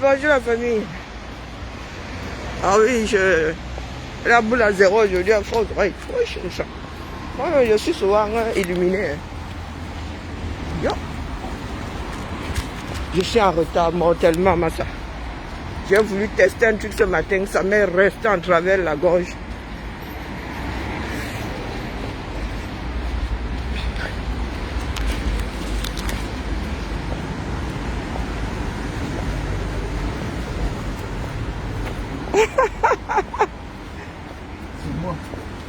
Bonjour la famille. Ah oui, la boule à zéro aujourd'hui à force. Ouais, trop cher. Moi, je suis souvent illuminé. Yo. Je suis en retard mortellement, Massa. J'ai voulu tester un truc ce matin, ça m'est resté en travers la gorge.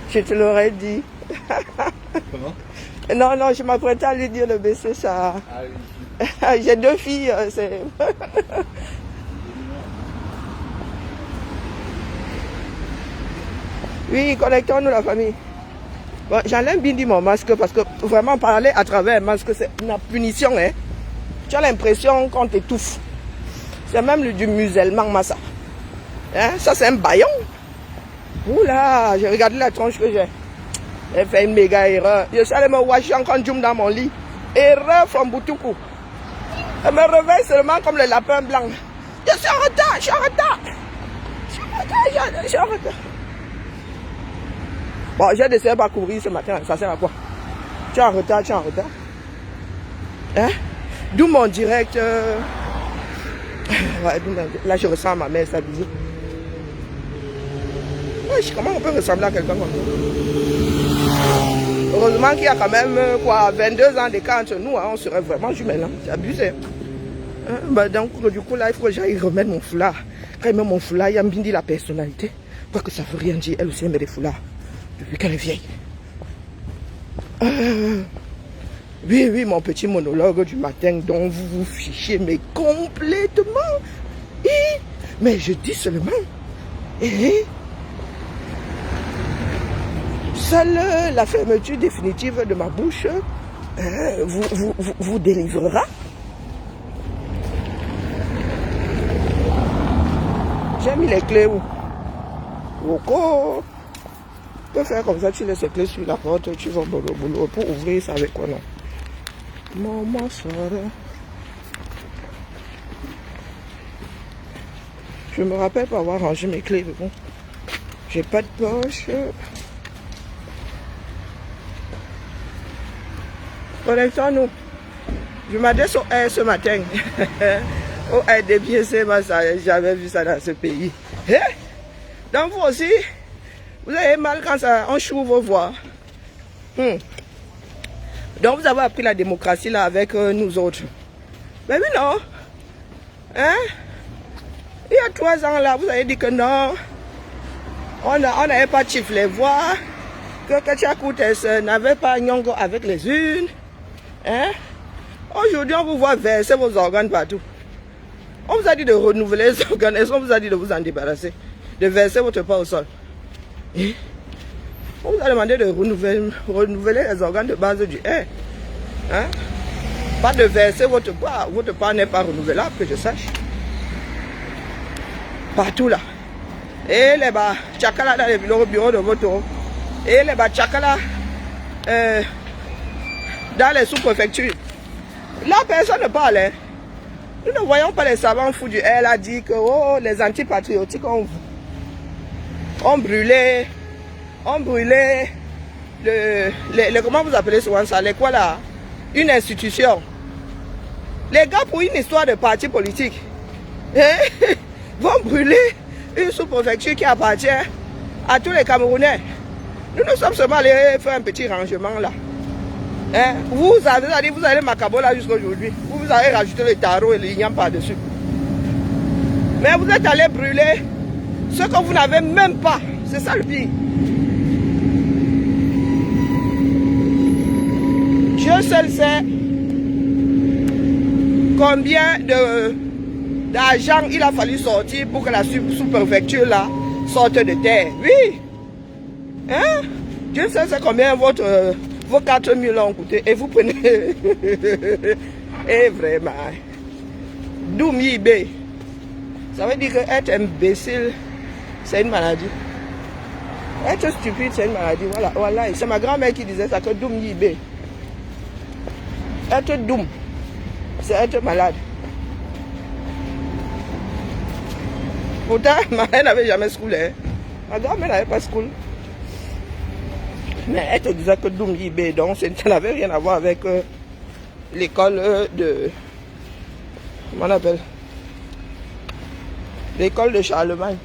Je te l'aurais dit. Comment? Non, non, je m'apprêtais à lui dire de baisser ça. Ah oui. J'ai deux filles, c'est... Oui, connectons-nous la famille. Bon, j'enlève bien dit mon masque parce que vraiment parler à travers un masque, c'est une punition. Hein. Tu as l'impression qu'on t'étouffe. C'est même du musulman, Massa. Hein? Ça, c'est un baillon. Oula, j'ai regardé la tronche que j'ai. J'ai fait une méga erreur. Je suis allé me washer encore une dans mon lit. Erreur from Boutoukou. Je me réveille seulement comme le lapin blanc. Je suis en retard, je suis en retard. Je suis en retard. Bon, j'ai décidé de pas courir ce matin. Ça sert à quoi? Tu es en retard, tu es en retard. Hein? D'où mon direct. Ouais, là, je ressens ma mère stabilisée. Comment on peut ressembler à quelqu'un comme ça? Heureusement qu'il y a quand même quoi, 22 ans d'écart entre nous, hein, on serait vraiment jumelles, hein, c'est abusé. Hein, bah, donc du coup là, il faut que j'aille remettre mon foulard. Quand il met mon foulard, il y a bien dit la personnalité. Pas que ça veut rien dire, elle aussi elle met des foulards. Depuis qu'elle est vieille. Oui, oui, mon petit monologue du matin dont vous vous fichez, mais complètement. Mais je dis seulement. Seule la fermeture définitive de ma bouche vous délivrera. J'ai mis les clés où? Roko. Tu peux faire comme ça, tu laisses les clés sur la porte, tu vas au boulot pour ouvrir ça avec quoi non? Maman soeur. Je me rappelle pas avoir rangé mes clés, mais bon. J'ai pas de poche. Connectons-nous. Je m'adresse au air ce matin. Au air des pieds, c'est moi, j'avais vu ça dans ce pays. Donc vous aussi, vous avez mal quand ça, on choue vos voix. Donc vous avez appris la démocratie là avec nous autres. Mais oui, non. Hein? Il y a 3 ans là, vous avez dit que non. On n'avait pas chiffre les voix. Que Kachakoutes n'avait pas nyongo avec les unes. Hein? Aujourd'hui, on vous voit verser vos organes partout. On vous a dit de renouveler les organes. Est-ce qu'on vous a dit de vous en débarrasser? De verser votre part au sol? On vous a demandé de renouveler les organes de base du air. Hein? Pas de verser votre part. Votre part n'est pas renouvelable, que je sache. Partout là. Et les bas tchakala dans les bureaux de vote. Et les bas tchakala dans les sous-préfectures. Là, personne ne parle. Hein. Nous ne voyons pas les savants fous du air a dit que oh, les antipatriotiques ont brûlé. Comment vous appelez souvent ça? Les quoi là? Une institution. Les gars, pour une histoire de parti politique, vont brûler une sous-préfecture qui appartient à tous les Camerounais. Nous sommes seulement allés faire un petit rangement là. Hein? Vous allez Macabo là jusqu'à aujourd'hui. Vous avez rajouté le tarot et l'igname par-dessus. Mais vous êtes allés brûler ce que vous n'avez même pas. C'est ça le pire. Dieu seul sait combien d'argent il a fallu sortir pour que la sous-préfecture là sorte de terre. Oui. Hein? Dieu seul sait combien vos 4 000 ont coûté. Et vous prenez... Et vraiment. Doumibé. Ça veut dire que être imbécile, c'est une maladie. Être stupide, c'est une maladie. Voilà. C'est ma grand-mère qui disait ça, que Doumibé. Être doum, c'est être malade. Pourtant, ma mère n'avait jamais schoolé. Hein. Ma grand-mère n'avait pas school. Mais elle te disait que Doum Yibé, donc ça n'avait rien à voir avec l'école de... Comment on appelle? L'école de Charlemagne.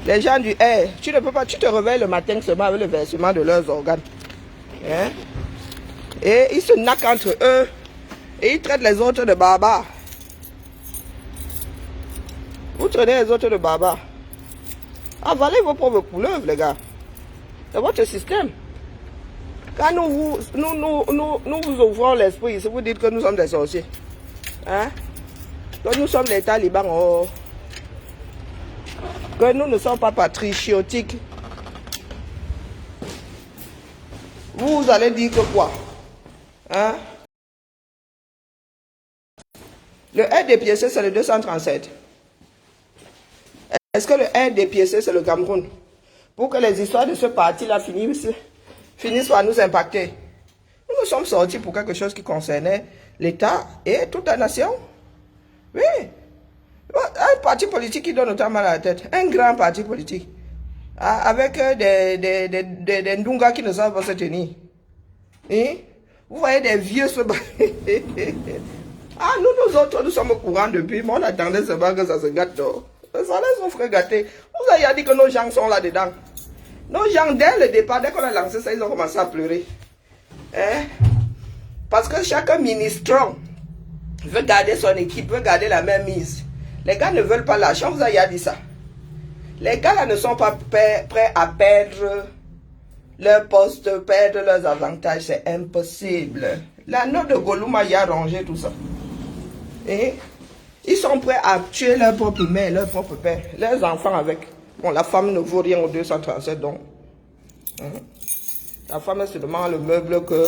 Les gens du hey, tu ne peux pas, tu te réveilles le matin seulement avec le versement de leurs organes. Hein? Et ils se naquent entre eux. Et ils traitent les autres de barbares. Vous traitez les autres de barbares. Avalez vos propres couleuvres, les gars. C'est votre système. Quand nous vous ouvrons l'esprit, si vous dites que nous sommes des sorciers. Hein? Que nous sommes les talibans. Oh. Que nous ne sommes pas patriotiques. Vous allez dire que quoi? Hein? Le RDPC, c'est le 237. Est-ce que le RDPC, c'est le Cameroun? Pour que les histoires de ce parti-là finissent par nous impacter. Nous nous sommes sortis pour quelque chose qui concernait l'État et toute la nation. Oui. Un parti politique qui donne autant mal à la tête. Un grand parti politique. Avec des Ndunga qui ne savent pas se tenir. Et vous voyez des vieux se battre. Ah, nous autres, nous sommes au courant depuis, mais on attendait seulement que ça se gâte. Ça laisse nos frères gâter. Vous avez dit que nos gens sont là-dedans. Nos gens, dès le départ, dès qu'on a lancé ça, ils ont commencé à pleurer. Hein? Parce que chaque ministre veut garder son équipe, veut garder la même mise. Les gars ne veulent pas lâcher, on vous a dit ça. Les gars là ne sont pas prêts à perdre leur poste, perdre leurs avantages, c'est impossible. La note de Golouma y a rangé tout ça. Et ils sont prêts à tuer leur propre mère, leur propre père, leurs enfants avec. Bon, la femme ne vaut rien au 237, donc. La femme est seulement le meuble que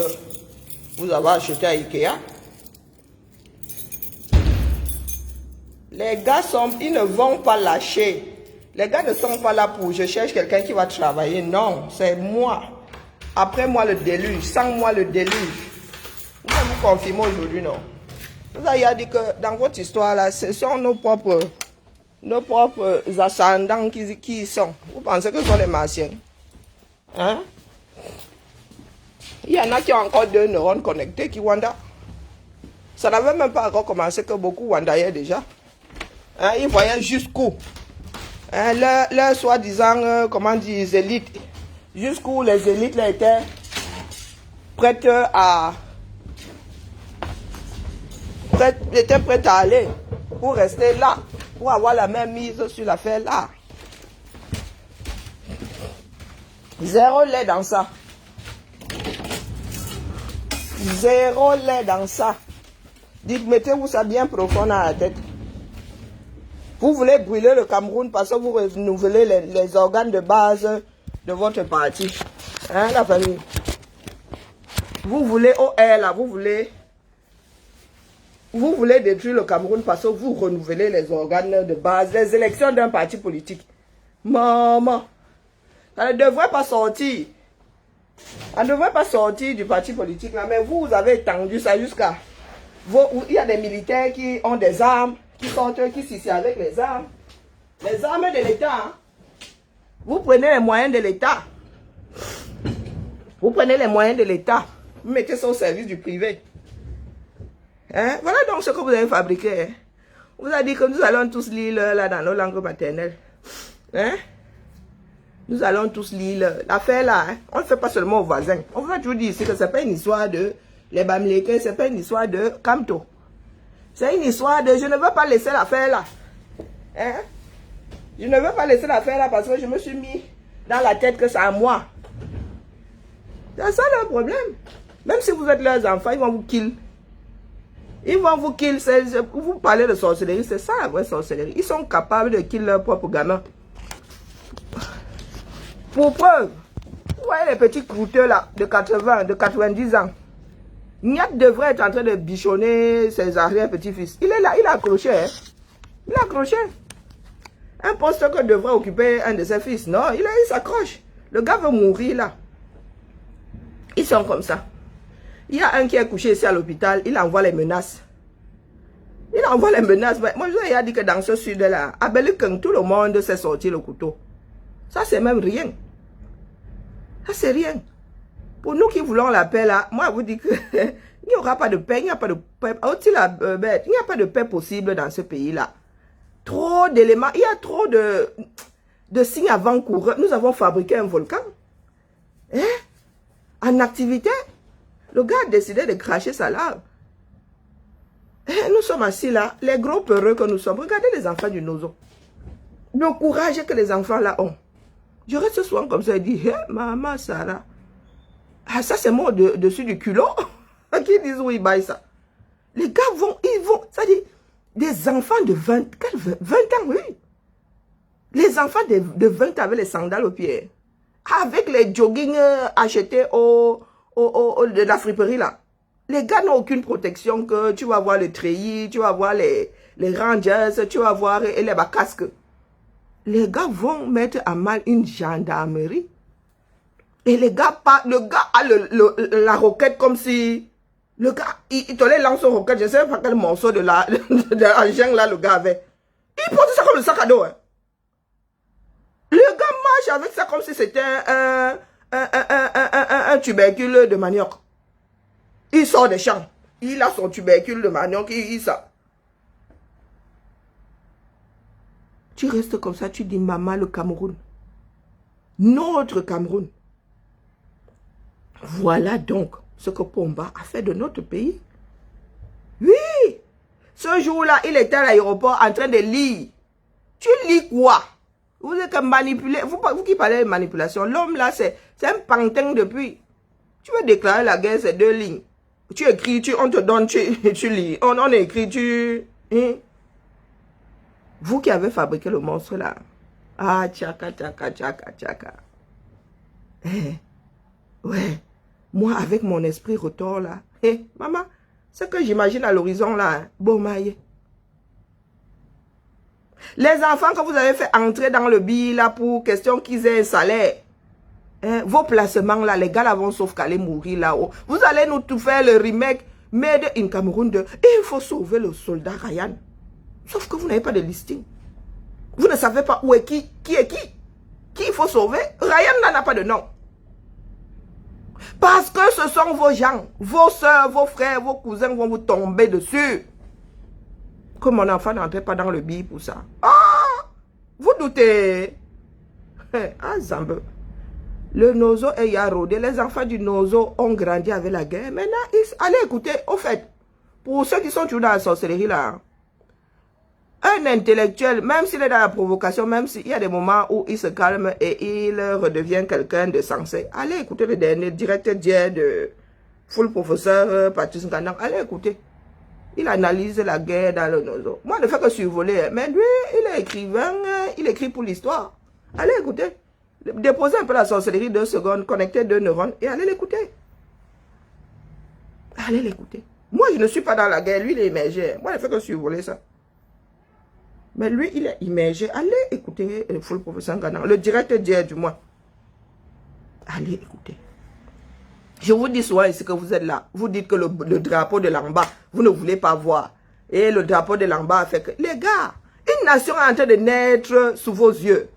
vous avez acheté à Ikea. Les gars ils ne vont pas lâcher. Les gars ne sont pas là pour je cherche quelqu'un qui va travailler. Non, c'est moi. Après moi le déluge, sans moi le déluge. Vous allez vous confirmer aujourd'hui, non? Vous avez dit que dans votre histoire là, ce sont nos propres ascendants qui sont. Vous pensez que ce sont les martiens? Hein? Il y en a qui ont encore 2 neurones connectés qui wanda. Ça n'avait même pas encore commencé que beaucoup wandayaient déjà. Hein, ils voyaient jusqu'où hein, leur soi-disant, comment dire, élites. Jusqu'où les élites là, étaient prêtes à aller pour rester là, pour avoir la même mise sur l'affaire là. Zéro lait dans ça. Zéro lait dans ça. Dites, mettez-vous ça bien profond dans la tête. Vous voulez brûler le Cameroun parce que vous renouvelez les organes de base de votre parti. Hein, la famille? Vous voulez OR là, vous voulez détruire le Cameroun parce que vous renouvelez les organes de base, les élections d'un parti politique. Maman, ça ne devrait pas sortir. On ne devrait pas sortir du parti politique là, mais vous avez étendu ça jusqu'à... Il y a des militaires qui ont des armes, qui sortent, qui s'issent avec les armes. Les armes de l'État. Hein? Vous prenez les moyens de l'État. Vous prenez les moyens de l'État. Vous mettez ça au service du privé. Hein? Voilà donc ce que vous avez fabriqué. Hein? On vous a dit que nous allons tous lire là dans nos langues maternelles. Hein? Nous allons tous lire l'affaire là. Hein? On ne fait pas seulement aux voisins. On va toujours dire ici que ce n'est pas une histoire de les Bamileke, ce n'est pas une histoire de Kamto. C'est une histoire de je ne veux pas laisser l'affaire là. Hein? Je ne veux pas laisser l'affaire là parce que je me suis mis dans la tête que c'est à moi. C'est ça le problème. Même si vous êtes leurs enfants, ils vont vous kill. Ils vont vous kill. Vous parlez de sorcellerie, c'est ça la vraie sorcellerie. Ils sont capables de kill leurs propres gamins. Pour preuve, vous voyez les petits croûteux là, de 80, de 90 ans. Niat devrait être en train de bichonner ses arrière-petits-fils. Il est là, il a accroché. Hein? Il a accroché. Un poste que devrait occuper un de ses fils. Non, il s'accroche. Le gars veut mourir là. Ils sont comme ça. Il y a un qui est couché ici à l'hôpital, il envoie les menaces. Il envoie les menaces. Moi, je vous ai dit que dans ce sud-là, à Belikeng, tout le monde s'est sorti le couteau. Ça, c'est même rien. Ça, c'est rien. Pour nous qui voulons la paix, là, moi, je vous dis que il n'y aura pas de paix, il n'y a pas de paix. Il n'y a pas de paix possible dans ce pays-là. Trop d'éléments, il y a trop de signes avant-coureurs. Nous avons fabriqué un volcan. Hein? En activité. Le gars a décidé de cracher sa lave. Nous sommes assis là, les gros peureux que nous sommes. Regardez les enfants du Nozo. Le courage que les enfants là ont. Je reste souvent comme ça et dis, hey, maman Sarah. Ah, ça c'est moi au-dessus du culot. Qui disent où ils baillent ça. Les gars ils vont, ça dit, des enfants de 20 ans, oui. Les enfants de 20 ans avec les sandales aux pieds. Avec les joggings achetés de la friperie là. Les gars n'ont aucune protection que tu vas voir le treillis, tu vas voir les rangers, tu vas voir les casques. Les gars vont mettre à mal une gendarmerie. Et le gars a la roquette comme si... Le gars, il te les lance une roquette, je ne sais pas quel morceau de l'engin là le gars avait. Il porte ça comme le sac à dos. Hein. Le gars marche avec ça comme si c'était un tubercule de manioc. Il sort des champs. Il a son tubercule de manioc. Il ça. Tu restes comme ça, tu dis maman le Cameroun. Notre Cameroun. Voilà donc ce que Pomba a fait de notre pays. Oui. Ce jour-là, il était à l'aéroport en train de lire. Tu lis quoi? Vous êtes manipulé. Vous qui parlez de manipulation. L'homme là, c'est un pantin depuis. Tu veux déclarer la guerre, c'est 2 lignes. Tu écris, on te donne, tu lis. On écrit, hein? Vous qui avez fabriqué le monstre là. Ah, tchaka. Ouais. Moi, avec mon esprit retour là. Maman, ce que j'imagine à l'horizon là. Hein? Bon, maïe. Les enfants que vous avez fait entrer dans le billet là pour question qu'ils aient un salaire. Hein, vos placements là, les gars là vont sauf qu'aller mourir là-haut. Vous allez nous tout faire le remake Made in Cameroun de et il faut sauver le soldat Ryan. Sauf que vous n'avez pas de listing. Vous ne savez pas où est qui est qui. Qui il faut sauver. Ryan n'a pas de nom. Parce que ce sont vos gens, vos soeurs, vos frères, vos cousins vont vous tomber dessus. Que mon enfant n'entrait pas dans le billet pour ça. Ah! Vous doutez. Ah, Zambe. Le Nozo est rodé. Les enfants du Nozo ont grandi avec la guerre. Maintenant, allez écouter. Au fait, pour ceux qui sont toujours dans la sorcellerie là, un intellectuel, même s'il est dans la provocation, même s'il y a des moments où il se calme et il redevient quelqu'un de sensé, allez écouter le dernier directeur de full professeur Patrice Nganang. Allez écouter. Il analyse la guerre dans le Nozo. Moi, je ne fais que survoler. Mais lui, il est écrivain, il écrit pour l'histoire. Allez écouter. Déposez un peu la sorcellerie 2 secondes, connectez 2 neurones et allez l'écouter. Allez l'écouter. Moi, je ne suis pas dans la guerre. Lui, il est immergé. Moi, je ne fais que survoler ça. Mais lui, il est immergé. Allez écouter le full professeur Nganang. Le directeur du moins. Allez écouter. Je vous dis souvent ici que vous êtes là. Vous dites que le drapeau de l'en bas, vous ne voulez pas voir. Et le drapeau de l'en bas fait que... Les gars, une nation est en train de naître sous vos yeux.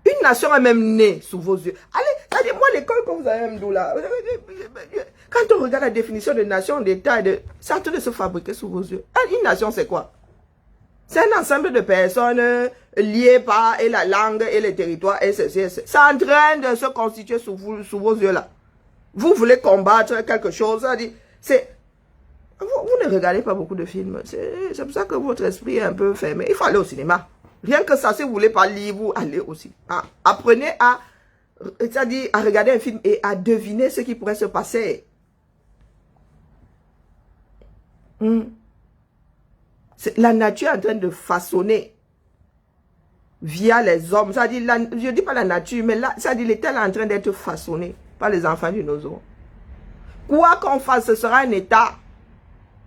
Une nation est même née sous vos yeux. Allez, moi l'école que vous avez même d'où là. Quand on regarde la définition de nation, d'État, c'est en train de se fabriquer sous vos yeux. Une nation c'est quoi? C'est un ensemble de personnes liées par et la langue et les territoires et c'est en train de se constituer sous vos yeux là. Vous voulez combattre quelque chose, c'est... Vous ne regardez pas beaucoup de films. C'est pour ça que votre esprit est un peu fermé. Il faut aller au cinéma. Rien que ça, si vous ne voulez pas lire, vous allez aussi. Apprenez à regarder un film et à deviner ce qui pourrait se passer. La nature est en train de façonner via les hommes. Ça dit, je ne dis pas la nature, mais là, ça dit, l'État est en train d'être façonné par les enfants du Nozo. Quoi qu'on fasse, ce sera un État.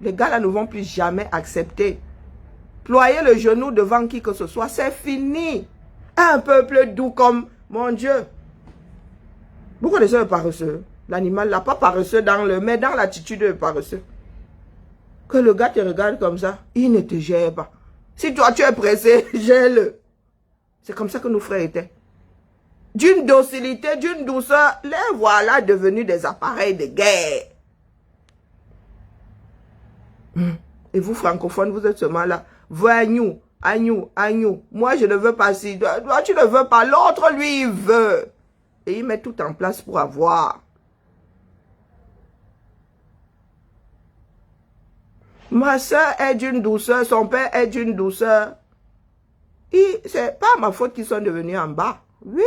Les gars là ne vont plus jamais accepter. Ployer le genou devant qui que ce soit, c'est fini. Un peuple doux comme, mon Dieu. Vous connaissez le paresseux. L'animal là, pas paresseux mais dans l'attitude de paresseux. Que le gars te regarde comme ça, il ne te gère pas. Si toi tu es pressé, gère-le. C'est comme ça que nos frères étaient. D'une docilité, d'une douceur, les voilà devenus des appareils de guerre. Et vous francophones, vous êtes seulement là. Voyons, agnou, agnou. Moi je ne veux pas si. Toi tu ne veux pas, l'autre lui il veut. Et il met tout en place pour avoir. Ma soeur est d'une douceur, son père est d'une douceur. C'est pas ma faute qu'ils sont devenus en bas. Oui.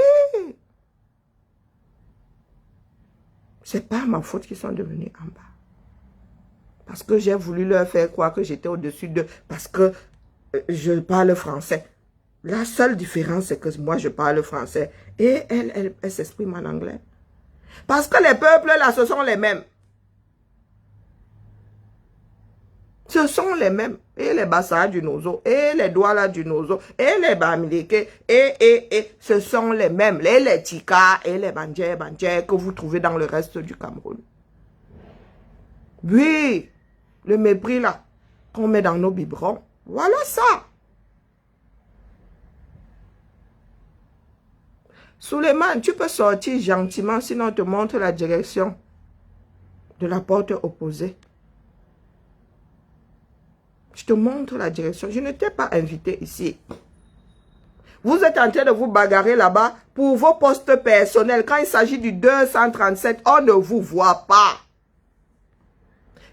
C'est pas ma faute qu'ils sont devenus en bas. Parce que j'ai voulu leur faire croire que j'étais au-dessus d'eux. Parce que je parle français. La seule différence, c'est que moi, je parle français. Et elle s'exprime en anglais. Parce que les peuples, là, ce sont les mêmes. Ce sont les mêmes. Et les Bassa du Nozo, et les Douala du Nozo, et les Bamileke, et ce sont les mêmes. Les Tika, et les Bandje que vous trouvez dans le reste du Cameroun. Oui, le mépris là, qu'on met dans nos biberons. Voilà ça. Suleiman, tu peux sortir gentiment, sinon on te montre la direction de la porte opposée. Je te montre la direction. Je ne t'ai pas invité ici. Vous êtes en train de vous bagarrer là-bas pour vos postes personnels. Quand il s'agit du 237, on ne vous voit pas.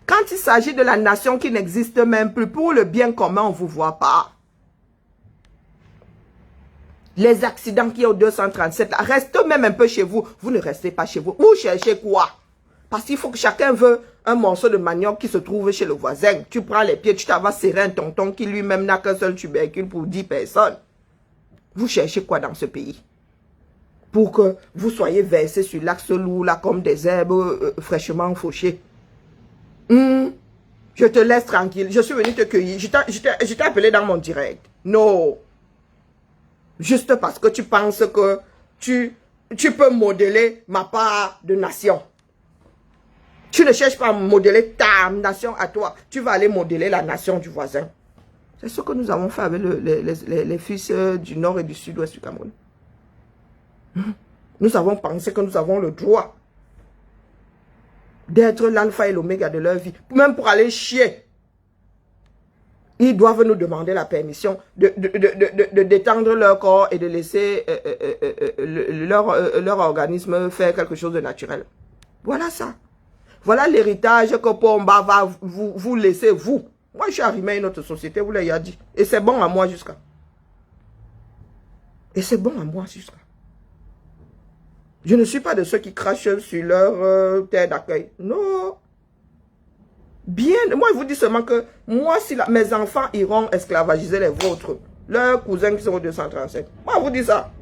Quand il s'agit de la nation qui n'existe même plus, pour le bien commun, on ne vous voit pas. Les accidents qu'il y a au 237, restez même un peu chez vous. Vous ne restez pas chez vous. Vous cherchez quoi? Parce qu'il faut que chacun veut un morceau de manioc qui se trouve chez le voisin. Tu prends les pieds, tu t'en vas serrer un tonton qui lui-même n'a qu'un seul tubercule pour 10 personnes. Vous cherchez quoi dans ce pays? Pour que vous soyez versés sur l'axe lourd là comme des herbes fraîchement fauchées. Je te laisse tranquille. Je suis venu te cueillir. Je t'ai appelé dans mon direct. Non. Juste parce que tu penses que tu peux modeler ma part de nation. Tu ne cherches pas à modeler ta nation à toi. Tu vas aller modeler la nation du voisin. C'est ce que nous avons fait avec les fils du nord et du sud-ouest du Cameroun. Nous avons pensé que nous avons le droit d'être l'alpha et l'oméga de leur vie. Même pour aller chier. Ils doivent nous demander la permission de détendre leur corps et de laisser leur organisme faire quelque chose de naturel. Voilà ça. Voilà l'héritage que Pomba va vous laisser, vous. Moi, je suis arrivé à une autre société, vous l'avez dit. Et c'est bon à moi jusqu'à. Et c'est bon à moi jusqu'à. Je ne suis pas de ceux qui crachent sur leur terre d'accueil. Non. Bien, moi je vous dis seulement que moi si mes enfants iront esclavagiser les vôtres, leurs cousins qui sont au 237, moi je vous dis ça.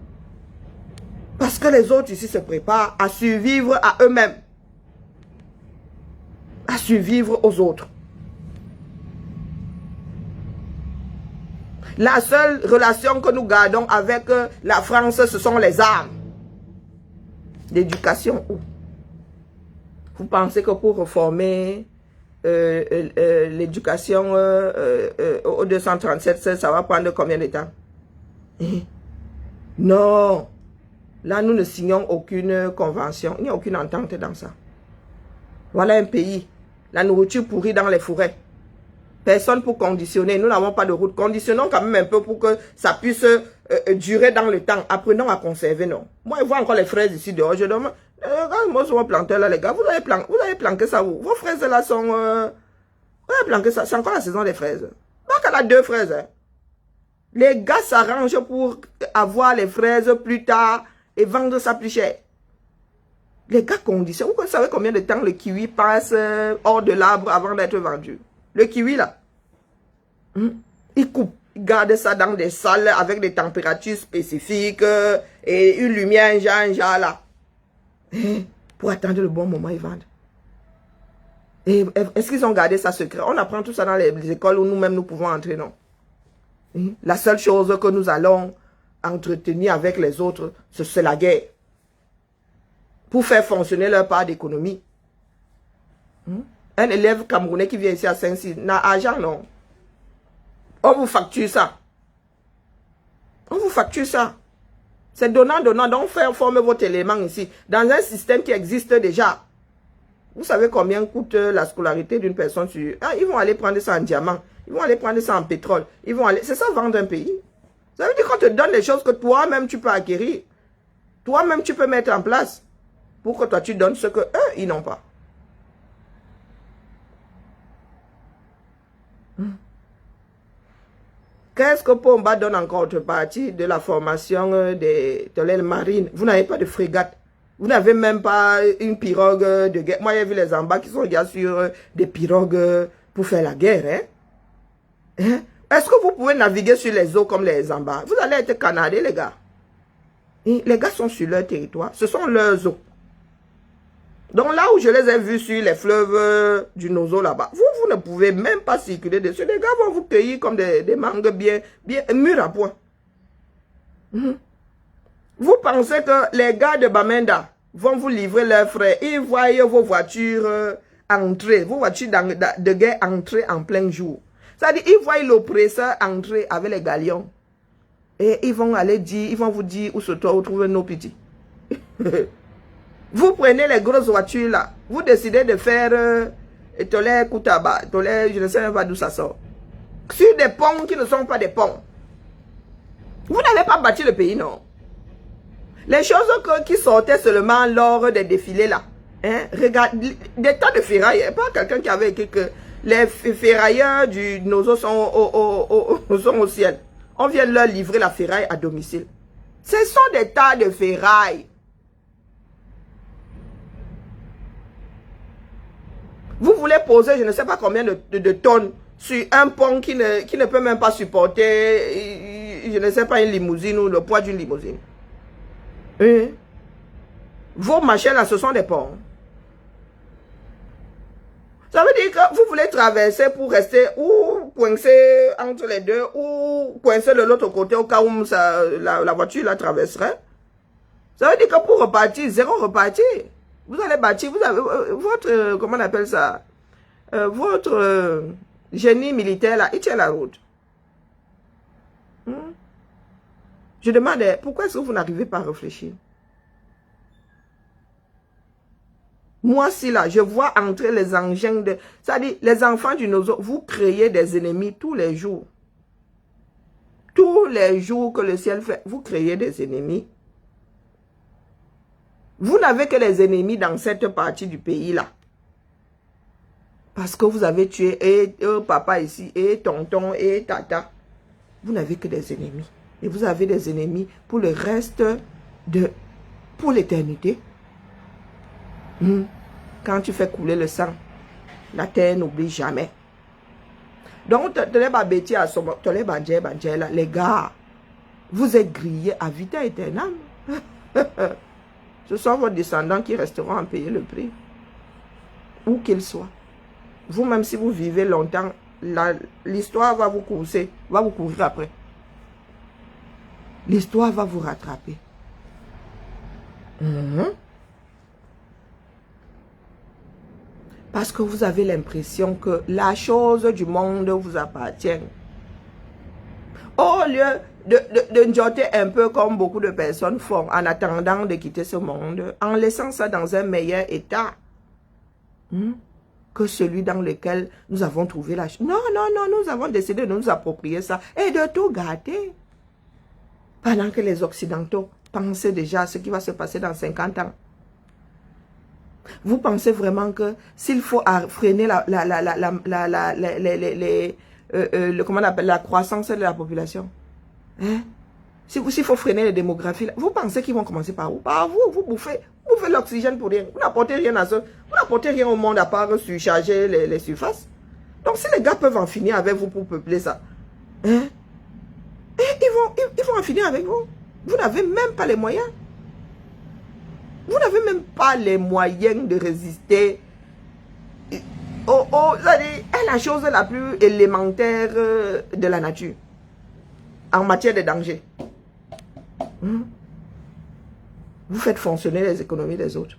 Parce que les autres ici se préparent à survivre à eux-mêmes. À survivre aux autres. La seule relation que nous gardons avec la France, ce sont les armes. L'éducation où? Vous pensez que pour reformer l'éducation au 237, ça va prendre combien de temps? Non. Là, nous ne signons aucune convention. Il n'y a aucune entente dans ça. Voilà un pays. La nourriture pourrie dans les forêts. Personne pour conditionner. Nous n'avons pas de route. Conditionnons quand même un peu pour que ça puisse durer dans le temps. Apprenons à conserver, non. Moi, je vois encore les fraises ici dehors. Je demande, moi, sur mon planteur là, les gars, vous avez planqué ça où? Vos fraises là sont... vous avez planqué ça. C'est encore la saison des fraises. Donc, elle a 2 fraises. Hein. Les gars s'arrangent pour avoir les fraises plus tard et vendre ça plus cher. Les gars conditionnent. Vous savez combien de temps le kiwi passe hors de l'arbre avant d'être vendu? Le kiwi là, il coupe, il garde ça dans des salles avec des températures spécifiques et une lumière, un genre là. Pour attendre le bon moment, ils vendent. Et est-ce qu'ils ont gardé ça secret? On apprend tout ça dans les écoles où nous-mêmes nous pouvons entrer, non? La seule chose que nous allons entretenir avec les autres, c'est la guerre. Pour faire fonctionner leur part d'économie. Un élève camerounais qui vient ici à Saint-Cyr n'a argent, non. On vous facture ça. On vous facture ça. C'est donnant, donnant. Donc, formez votre élément ici. Dans un système qui existe déjà. Vous savez combien coûte la scolarité d'une personne sur... Ah, ils vont aller prendre ça en diamant. Ils vont aller prendre ça en pétrole. Ils vont aller... C'est ça, vendre un pays. Ça veut dire qu'on te donne les choses que toi-même, tu peux acquérir. Toi-même, tu peux mettre en place. Pour que toi, tu donnes ce que eux, ils n'ont pas. Qu'est-ce que Pomba donne en contrepartie de la formation de l'aile marine? Vous n'avez pas de frégate. Vous n'avez même pas une pirogue de guerre. Moi, j'ai vu les embats qui sont déjà sur des pirogues pour faire la guerre. Hein? Est-ce que vous pouvez naviguer sur les eaux comme les embats? Vous allez être canadés, les gars. Et les gars sont sur leur territoire. Ce sont leurs eaux. Donc là où je les ai vus sur les fleuves du Nozo là-bas, vous ne pouvez même pas circuler dessus. Les gars vont vous cueillir comme des mangues bien mûres à point. Vous pensez que les gars de Bamenda vont vous livrer leurs frais. Ils voient vos voitures entrer, vos voitures de guerre entrer en plein jour. C'est-à-dire, ils voient l'oppresseur entrer avec les galions. Et ils vont aller dire, ils vont vous dire où se trouvent nos petits. Vous prenez les grosses voitures là, vous décidez de faire Tolé Koutaba, Tolé, je ne sais même pas d'où ça sort. Sur des ponts qui ne sont pas des ponts. Vous n'avez pas bâti le pays, non? Les choses qui sortaient seulement lors des défilés là. Hein? Regarde, des tas de ferrailles. Pas quelqu'un qui avait écrit que les ferrailleurs du Nozo sont au ciel. On vient leur livrer la ferraille à domicile. Ce sont des tas de ferrailles. Vous voulez poser je ne sais pas combien de tonnes sur un pont qui ne peut même pas supporter, je ne sais pas, une limousine ou le poids d'une limousine. Vos machins là, ce sont des ponts. Ça veut dire que vous voulez traverser pour rester ou coincé entre les deux ou coincé de l'autre côté au cas où la voiture la traverserait. Ça veut dire que pour repartir, zéro repartir. Vous allez bâtir, vous avez votre, comment on appelle ça, votre génie militaire là, il tient la route. Je demandais, pourquoi est-ce que vous n'arrivez pas à réfléchir? Moi, si là, je vois entrer les engins de... C'est-à-dire, les enfants du Nozo, vous créez des ennemis tous les jours. Tous les jours que le ciel fait, vous créez des ennemis. Vous n'avez que les ennemis dans cette partie du pays là. Parce que vous avez tué et papa ici, et tonton, et tata. Vous n'avez que des ennemis. Et vous avez des ennemis pour le reste pour l'éternité. Quand tu fais couler le sang, la terre n'oublie jamais. Donc, les gars, vous êtes grillés à vita aeternam. Ce sont vos descendants qui resteront à payer le prix. Où qu'ils soient. Vous, même si vous vivez longtemps, l'histoire va vous courser, va vous courir après. L'histoire va vous rattraper. Parce que vous avez l'impression que la chose du monde vous appartient. Au lieu de njoter un peu comme beaucoup de personnes font en attendant de quitter ce monde, en laissant ça dans un meilleur état que celui dans lequel nous avons trouvé la chose. Non, non, non, nous avons décidé de nous approprier ça et de tout gâter. Pendant que les Occidentaux pensaient déjà à ce qui va se passer dans 50 ans. Vous pensez vraiment que s'il faut freiner comment on appelle, la croissance de la population, s'il faut freiner les démographies, vous pensez qu'ils vont commencer par où? Par vous, vous bouffez l'oxygène pour rien. Vous n'apportez rien à ça. Vous n'apportez rien au monde à part surcharger les surfaces. Donc si les gars peuvent en finir avec vous pour peupler ça, ils vont en finir avec vous. Vous n'avez même pas les moyens. Vous n'avez même pas les moyens de résister à la chose la plus élémentaire de la nature en matière de danger. Vous faites fonctionner les économies des autres.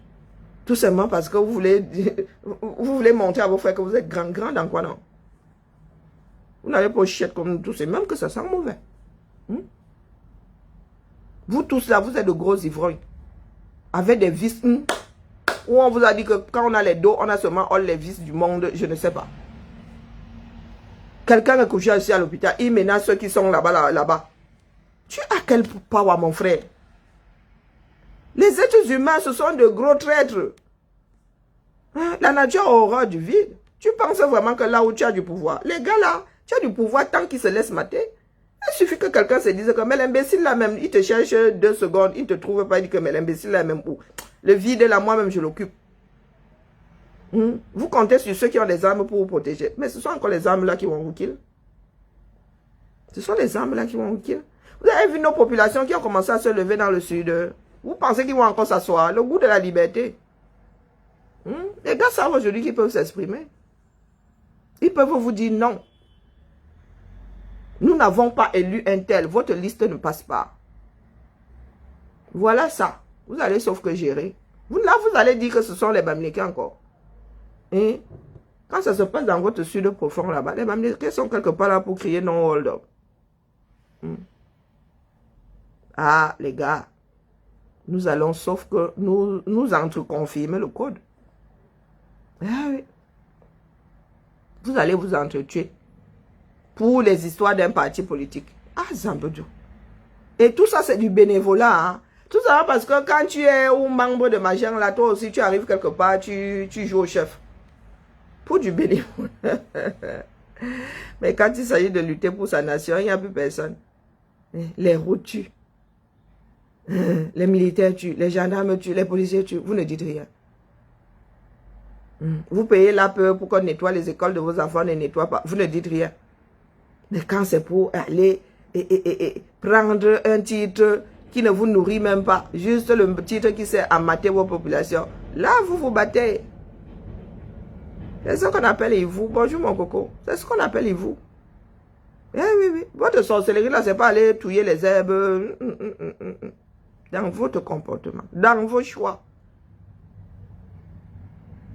Tout simplement parce que vous voulez montrer à vos frères que vous êtes grand. Grand dans quoi, non? Vous n'avez pas chiette comme nous tous, et même que ça sent mauvais. Vous tous là, vous êtes de gros ivrognes. Avec des vis. Où on vous a dit que quand on a les dos, on a seulement les vis du monde, je ne sais pas. Quelqu'un est couché ici à l'hôpital, il menace ceux qui sont là-bas, là-bas. Tu as quel power, mon frère? Les êtres humains, ce sont de gros traîtres. Hein? La nature a horreur du vide. Tu penses vraiment que là où tu as du pouvoir, les gars là, tu as du pouvoir tant qu'ils se laissent mater. Il suffit que quelqu'un se dise que mais l'imbécile là même, il te cherche 2 secondes, il ne te trouve pas, il dit que mais l'imbécile là même où? Le vide là, moi-même je l'occupe. Vous comptez sur ceux qui ont des armes pour vous protéger. Mais ce sont encore les armes là qui vont vous kill. Ce sont les armes là qui vont vous kill. Vous avez vu nos populations qui ont commencé à se lever dans le sud. Vous pensez qu'ils vont encore s'asseoir? Le goût de la liberté. Les gars savent aujourd'hui qu'ils peuvent s'exprimer. Ils peuvent vous dire non. Nous n'avons pas élu un tel. Votre liste ne passe pas. Voilà ça. Vous allez sauf que gérer. Là, vous allez dire que ce sont les Bamilekés encore. Et quand ça se passe dans votre sud profond là-bas, les Bamilekés sont quelque part là pour crier non hold up. Ah, les gars. Nous allons, sauf que nous entreconfirmer le code. Ah oui. Vous allez vous entretuer pour les histoires d'un parti politique. Ah, Zambedou. Et tout ça, c'est du bénévolat. Hein? Tout ça parce que quand tu es un membre de machin, là, toi aussi, tu arrives quelque part, tu joues au chef. Pour du bénévolat. Mais quand il s'agit de lutter pour sa nation, il n'y a plus personne. Les routes tuent. Les militaires tuent, les gendarmes tuent, les policiers tuent. Vous ne dites rien. Vous payez la peur pour qu'on nettoie les écoles de vos enfants, ne nettoie pas. Vous ne dites rien. Mais quand c'est pour aller et prendre un titre qui ne vous nourrit même pas, juste le titre qui sert à mater vos populations, là, vous vous battez. C'est ce qu'on appelle Ivou. Bonjour, mon coco. C'est ce qu'on appelle Ivou. Eh oui, oui. Votre sorcellerie, là, c'est pas aller touiller les herbes. Dans votre comportement, dans vos choix.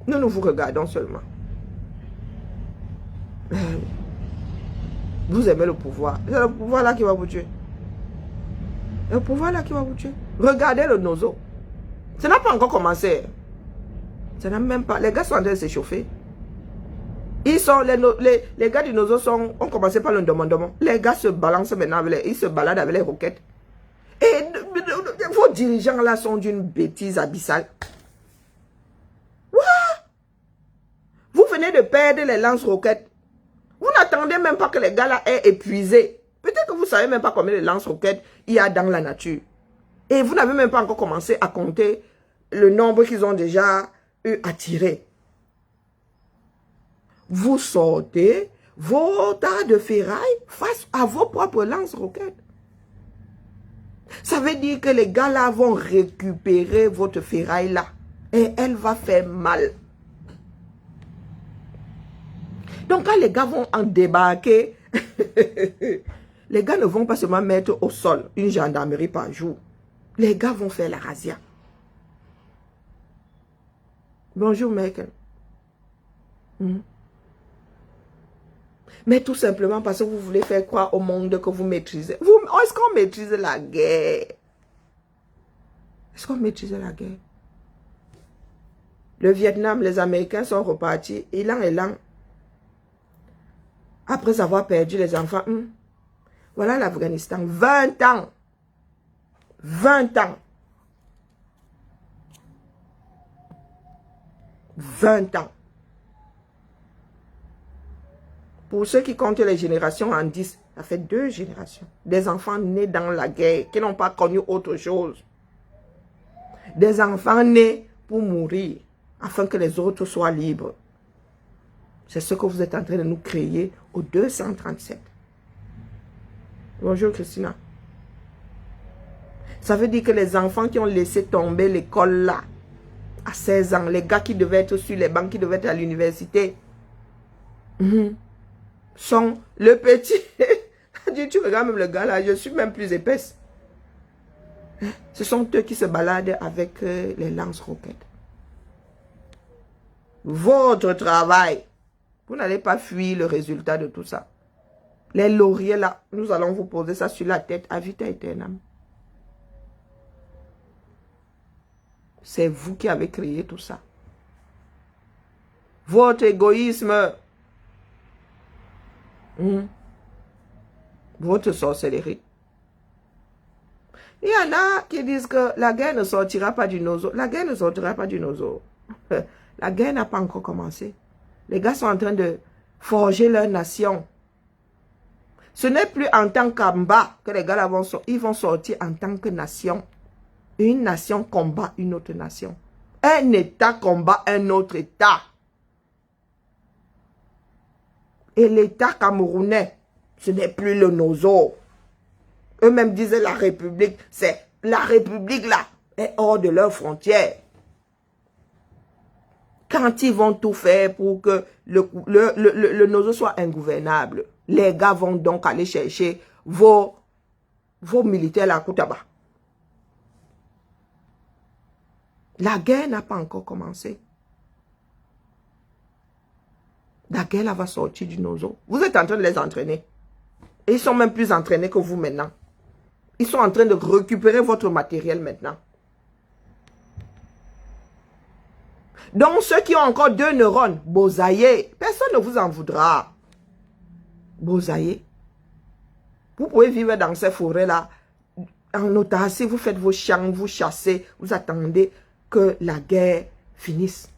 Nous vous regardons seulement. Vous aimez le pouvoir. C'est le pouvoir là qui va vous tuer. Le pouvoir là qui va vous tuer. Regardez le nozo. Ça n'a pas encore commencé. Ça n'a même pas. Les gars sont en train de s'échauffer. Ils sont, les gars du nozo ont commencé par le demandement. Les gars se balancent maintenant, ils se baladent avec les roquettes. Et vos dirigeants là sont d'une bêtise abyssale. What? Vous venez de perdre les lance-roquettes. Vous n'attendez même pas que les gars là aient épuisé. Peut-être que vous ne savez même pas combien de lance-roquettes il y a dans la nature. Et vous n'avez même pas encore commencé à compter le nombre qu'ils ont déjà eu à tirer. Vous sortez vos tas de ferraille face à vos propres lance-roquettes. Ça veut dire que les gars là vont récupérer votre ferraille là. Et elle va faire mal. Donc quand les gars vont en débarquer, les gars ne vont pas seulement mettre au sol une gendarmerie par jour. Les gars vont faire la razzia. Bonjour, mec. Mais tout simplement parce que vous voulez faire croire au monde que vous maîtrisez. Est-ce qu'on maîtrise la guerre? Est-ce qu'on maîtrise la guerre? Le Vietnam, les Américains sont repartis, élan, élan. Après avoir perdu les enfants. Voilà l'Afghanistan. 20 ans. 20 ans. 20 ans. Pour ceux qui comptent les générations en 10, ça fait 2 générations. Des enfants nés dans la guerre, qui n'ont pas connu autre chose. Des enfants nés pour mourir, afin que les autres soient libres. C'est ce que vous êtes en train de nous créer au 237. Bonjour Christina. Ça veut dire que les enfants qui ont laissé tomber l'école là, à 16 ans, les gars qui devaient être sur les bancs, qui devaient être à l'université, sont le petit. Tu regardes même le gars là, je suis même plus épaisse. Ce sont eux qui se baladent avec les lance-roquettes. votre travail. Vous n'allez pas fuir le résultat de tout ça. Les lauriers là, nous allons vous poser ça sur la tête à vita aeternam. C'est vous qui avez créé tout ça. Votre égoïsme. Votre sorcellerie. Il y en a qui disent que la guerre ne sortira pas du nozo. La guerre ne sortira pas du nozo. La guerre n'a pas encore commencé. Les gars sont en train de forger leur nation. Ce n'est plus en tant qu'amba que les gars là ils vont sortir en tant que nation. Une nation combat une autre nation. Un État combat un autre État. Et l'État camerounais, ce n'est plus le nozo. Eux-mêmes disaient la République. C'est la République là est hors de leurs frontières. Quand ils vont tout faire pour que le nozo soit ingouvernable, les gars vont donc aller chercher vos militaires là à Koutaba. La guerre n'a pas encore commencé. La guerre là va sortir du nozo. Vous êtes en train de les entraîner. Et ils sont même plus entraînés que vous maintenant. Ils sont en train de récupérer votre matériel maintenant. Donc ceux qui ont encore 2 neurones, bosaillez, personne ne vous en voudra. Bosaillez. Vous pouvez vivre dans ces forêts-là, en autarcie, vous faites vos champs, vous chassez, vous attendez que la guerre finisse.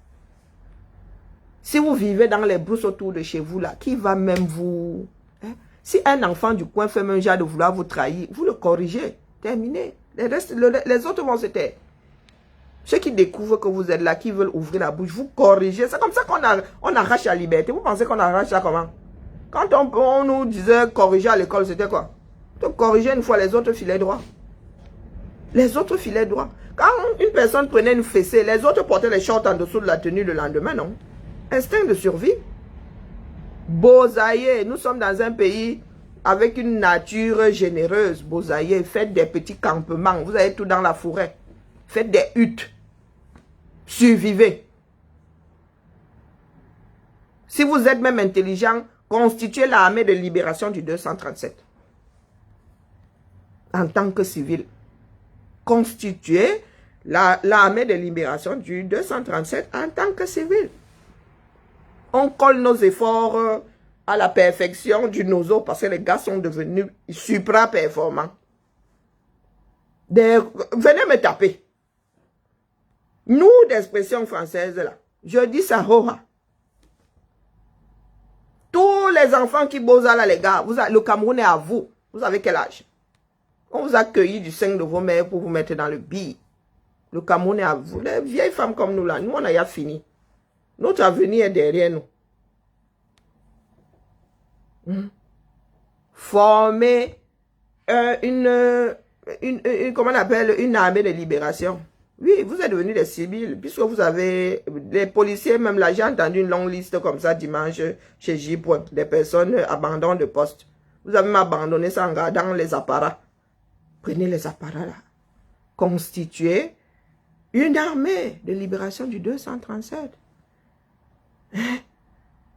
Si vous vivez dans les brousses autour de chez vous, là, qui va même vous... Hein? Si un enfant du coin fait même genre de vouloir vous trahir, vous le corrigez, terminez. Les autres vont se taire. Ceux qui découvrent que vous êtes là, qui veulent ouvrir la bouche, vous corrigez. C'est comme ça qu'on arrache la liberté. Vous pensez qu'on arrache ça comment? Quand on nous disait corriger à l'école, c'était quoi? Donc corriger une fois, les autres filaient droit. Les autres filaient droit. Quand une personne prenait une fessée, les autres portaient les shorts en dessous de la tenue le lendemain, non? Instinct de survie. Bosaillez, nous sommes dans un pays avec une nature généreuse. Bosaillez, faites des petits campements. Vous avez tout dans la forêt. Faites des huttes. Survivez. Si vous êtes même intelligent, constituez l'armée de libération du 237. En tant que civil. Constituez l'armée de libération du 237 en tant que civil. On colle nos efforts à la perfection du nozo parce que les gars sont devenus supra-performants. Venez me taper. Nous, d'expression française, là, je dis ça, hoha. Tous les enfants qui bossent là, les gars, le Cameroun est à vous. Vous avez quel âge? On vous a cueilli du sein de vos mères pour vous mettre dans le billet. Le Cameroun est à vous. Les vieilles femmes comme nous, là, nous, on a fini. Notre avenir est derrière nous. Former comment on appelle, une armée de libération. Oui, vous êtes devenus des civils, puisque vous avez, les policiers, même là, j'ai entendu une longue liste comme ça dimanche chez J. des personnes abandonnent de poste. Vous avez abandonné ça en gardant les apparats. Prenez les apparats là. Constituez une armée de libération du 237.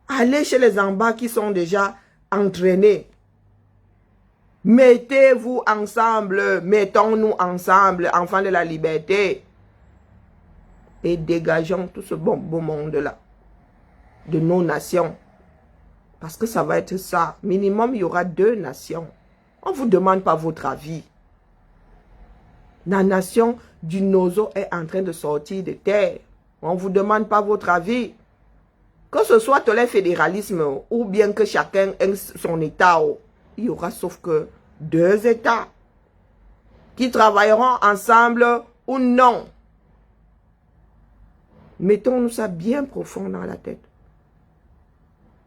Allez chez les en bas qui sont déjà entraînés. Mettez-vous ensemble, mettons-nous ensemble, enfants de la liberté. Et dégageons tout ce beau monde-là, de nos nations. Parce que ça va être ça. Minimum, il y aura 2 nations. On ne vous demande pas votre avis. La nation du Nozo est en train de sortir de terre. On ne vous demande pas votre avis. Que ce soit le fédéralisme ou bien que chacun ait son État, il y aura sauf que 2 États qui travailleront ensemble ou non. Mettons-nous ça bien profond dans la tête.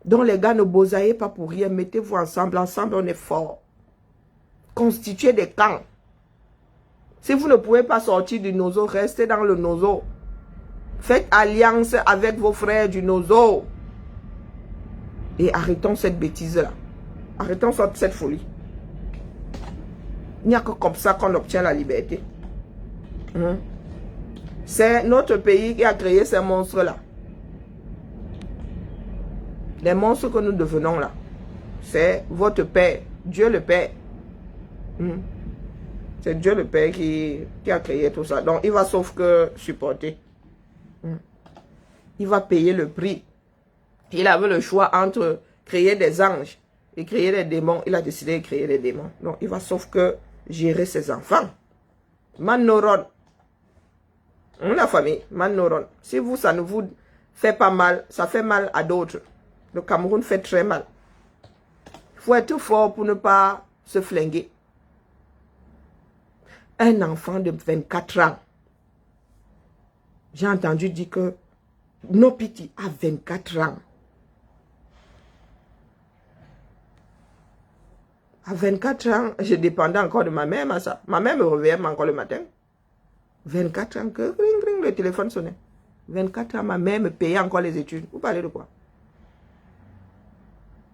Donc les gars, ne bosaillez pas pour rien. Mettez-vous ensemble. Ensemble, on est fort. Constituez des camps. Si vous ne pouvez pas sortir du Nozo, restez dans le Nozo. Faites alliance avec vos frères du Nozo. Et arrêtons cette bêtise-là. Arrêtons cette folie. Il n'y a que comme ça qu'on obtient la liberté. C'est notre pays qui a créé ces monstres-là. Les monstres que nous devenons là, c'est votre Père, Dieu le Père. C'est Dieu le Père qui a créé tout ça. Donc, il va sauf que supporter. Il va payer le prix. Il avait le choix entre créer des anges et créer des démons. Il a décidé de créer des démons. Donc, il va sauf que gérer ses enfants. Manoron. La famille, Manoron. Si vous, ça ne vous fait pas mal, ça fait mal à d'autres. Le Cameroun fait très mal. Il faut être fort pour ne pas se flinguer. Un enfant de 24 ans. J'ai entendu dire que Nopiti a 24 ans. À 24 ans, je dépendais encore de ma mère, à ça. Ma mère me réveillait encore le matin. 24 ans, que ring, ring, le téléphone sonnait. 24 ans, ma mère me payait encore les études. Vous parlez de quoi?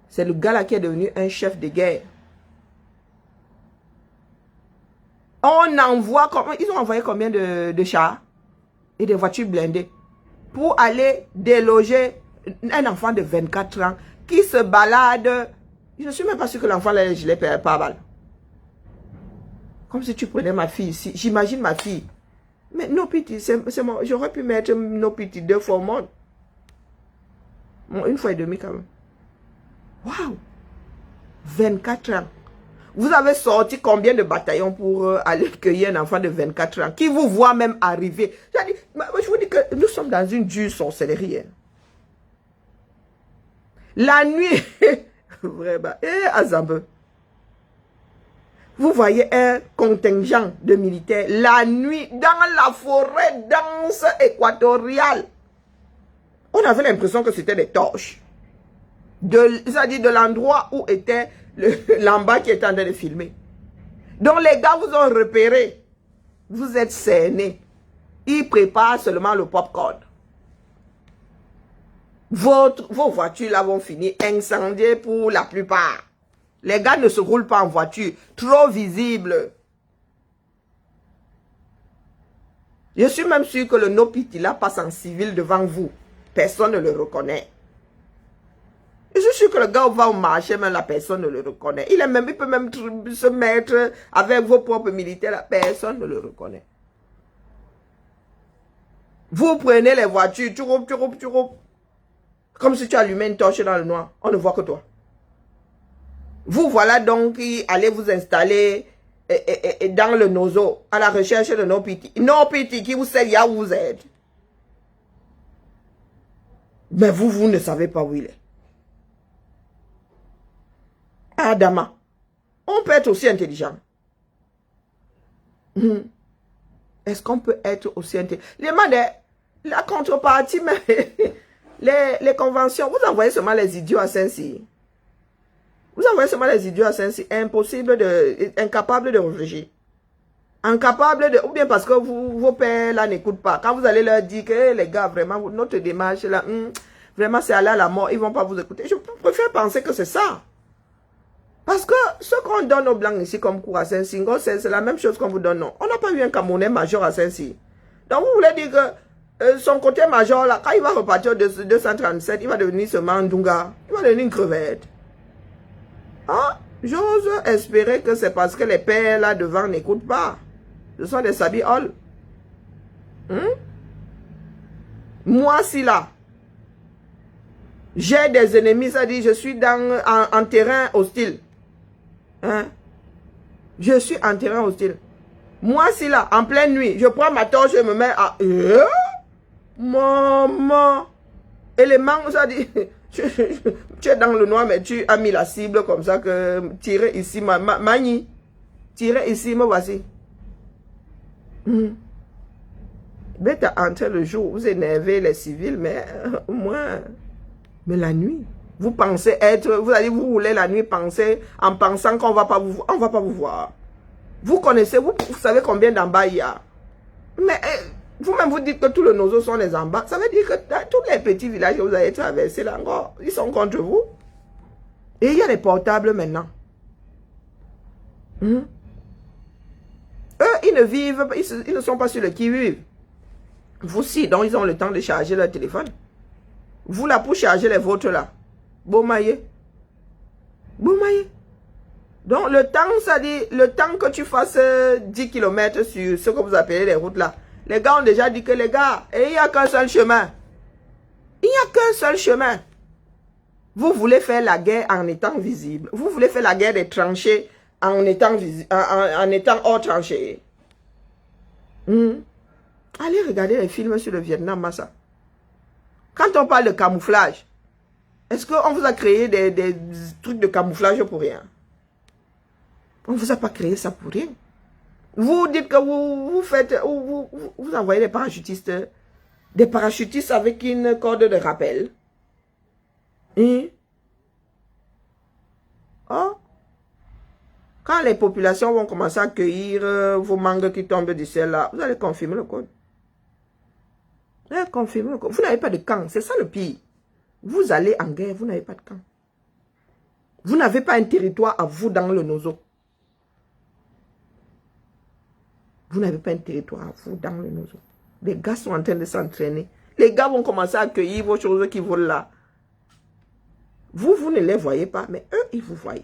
C'est le gars là qui est devenu un chef de guerre. On envoie, ils ont envoyé combien de chars et de voitures blindées pour aller déloger un enfant de 24 ans qui se balade. Je ne suis même pas sûr que l'enfant là, je l'ai payé par balle. Comme si tu prenais ma fille ici. J'imagine ma fille. Mais Nopiti, c'est moi. J'aurais pu mettre Nopiti 2 fois au monde. Bon, 1 fois et demi quand même. Waouh! 24 ans. Vous avez sorti combien de bataillons pour aller cueillir un enfant de 24 ans qui vous voit même arriver? Je vous dis que nous sommes dans une dure sorcellerie. Hein. La nuit, vraiment, Azambe. Vous voyez un contingent de militaires la nuit dans la forêt dense équatoriale. On avait l'impression que c'était des torches. C'est-à-dire de l'endroit où était l'en-bas qui était en train de filmer. Donc les gars vous ont repéré. Vous êtes cernés. Ils préparent seulement le popcorn. Vos voitures là vont finir incendiées pour la plupart. Les gars ne se roulent pas en voiture. Trop visible. Je suis même sûr que le Nopiti là passe en civil devant vous. Personne ne le reconnaît. Je suis sûr que le gars va au marché, mais la personne ne le reconnaît. Il peut même se mettre avec vos propres militaires, la personne ne le reconnaît. Vous prenez les voitures, tu roupes, comme si tu allumais une torche dans le noir. On ne voit que toi. Vous voilà donc, allez vous installer dans le Nozo, à la recherche de Nopiti. Nopiti qui vous sait où vous êtes. Mais vous ne savez pas où il est. Adama, on peut être aussi intelligent. Est-ce qu'on peut être aussi intelligent? La contrepartie, mais les conventions, vous envoyez seulement les idiots à Saint-Cyr. Vous envoyez seulement les idiots à Saint-Cyr, incapables de réfléchir. Incapables de... Ou bien parce que vos pères là n'écoutent pas. Quand vous allez leur dire que les gars, vraiment, notre démarche là, vraiment c'est aller à la mort, ils ne vont pas vous écouter. Je préfère penser que c'est ça. Parce que ce qu'on donne aux Blancs ici comme cours à Saint-Cyr, c'est la même chose qu'on vous donne. Non. On n'a pas eu un Camerounais major à Saint-Cyr. Donc vous voulez dire que son côté major, là, quand il va repartir de 237, il va devenir seulement Ndunga. Il va devenir une crevette. Ah, j'ose espérer que c'est parce que les pères là devant n'écoutent pas. Ce sont des sabioles. Moi, si là, j'ai des ennemis, ça dit, je suis en terrain hostile. Je suis en terrain hostile. Moi, si là, en pleine nuit, je prends ma torche et me mets à... Maman. Élément, ça dit... tu es dans le noir, mais tu as mis la cible comme ça que... Tirer ici, mani. Tirer ici, me voici. Bête à entrer le jour, vous énervez les civils, mais moi... Mais la nuit, vous pensez être, vous allez vous rouler la nuit, en pensant qu'on va pas vous voir. Vous connaissez, vous savez combien d'en bas il y a. Mais vous-même vous dites que tous les Nozo sont les en bas. Ça veut dire que tous les petits villages que vous avez traversés là encore, ils sont contre vous. Et il y a les portables maintenant. Eux, ils ne vivent pas, ils ne sont pas sur le qui-vive. Vous si, donc ils ont le temps de charger leur téléphone. Vous là, pour charger les vôtres là, Beaumaye. Beaumaye. Donc, le temps, ça dit, le temps que tu fasses 10 km sur ce que vous appelez les routes là, les gars ont déjà dit que les gars, il n'y a qu'un seul chemin. Il n'y a qu'un seul chemin. Vous voulez faire la guerre en étant visible. Vous voulez faire la guerre des tranchées en étant, en étant hors tranchées. Allez regarder les films sur le Vietnam, Massa. Quand on parle de camouflage, est-ce qu'on vous a créé des trucs de camouflage pour rien? On ne vous a pas créé ça pour rien. Vous dites que vous faites, vous envoyez des parachutistes avec une corde de rappel. Oh. Quand les populations vont commencer à accueillir vos mangues qui tombent du ciel là, vous allez confirmer le code. Vous allez confirmer le code. Vous n'avez pas de camp, c'est ça le pire. Vous allez en guerre, vous n'avez pas de camp. Vous n'avez pas un territoire à vous dans le Nozo. Vous n'avez pas un territoire à vous dans le Nozo. Les gars sont en train de s'entraîner. Les gars vont commencer à accueillir vos choses qui volent là. Vous ne les voyez pas, mais eux, ils vous voient.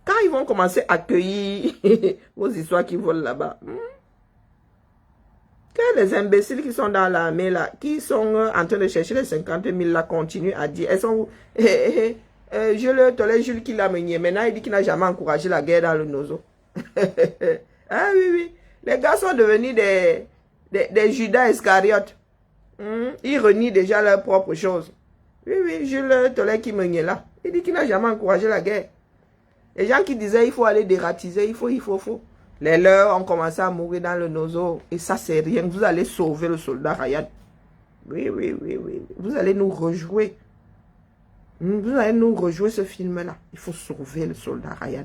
Quand ils vont commencer à accueillir vos histoires qui volent là-bas, que les imbéciles qui sont dans l'armée là, qui sont en train de chercher les 50 000 là, continuent à dire, elles sont... Jules qui l'a mené. Maintenant, il dit qu'il n'a jamais encouragé la guerre dans le Nozo. Ah oui. Les gars sont devenus des Judas Iscariotes. Ils renient déjà leurs propres choses. Oui, Jules Tollet qui mené là. Il dit qu'il n'a jamais encouragé la guerre. Les gens qui disaient il faut aller dératiser, il faut. Les leurs ont commencé à mourir dans le Nozo. Et ça, c'est rien. Vous allez sauver le soldat Ryan. Oui. Vous allez nous rejouer. Vous allez nous rejouer ce film-là. Il faut sauver le soldat Ryan.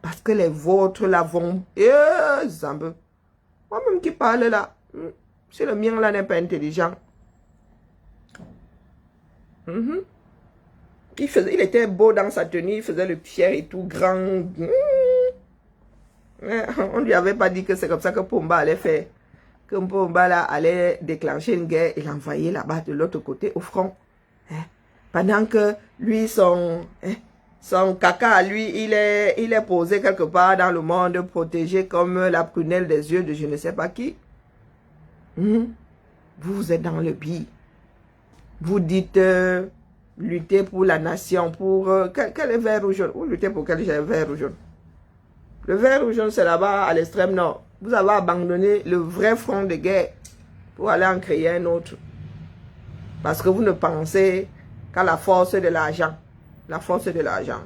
Parce que les vôtres là vont... Zambe. Moi-même qui parle là. Si le mien là n'est pas intelligent. Il était beau dans sa tenue. Il faisait le pierre et tout grand. On ne lui avait pas dit que c'est comme ça que Pomba allait faire. Que Pomba là allait déclencher une guerre et l'envoyer là-bas de l'autre côté au front. Pendant que lui, son caca, lui, il est posé quelque part dans le monde, protégé comme la prunelle des yeux de je ne sais pas qui. Vous êtes dans le bi. Vous dites lutter pour la nation, pour... quel est vert ou jaune? Vous luttez pour quel vert ou jaune? Le vert ou jaune, c'est là-bas à l'extrême nord. Vous avez abandonné le vrai front de guerre pour aller en créer un autre. Parce que vous ne pensez qu'à la force de l'argent. La force de l'argent.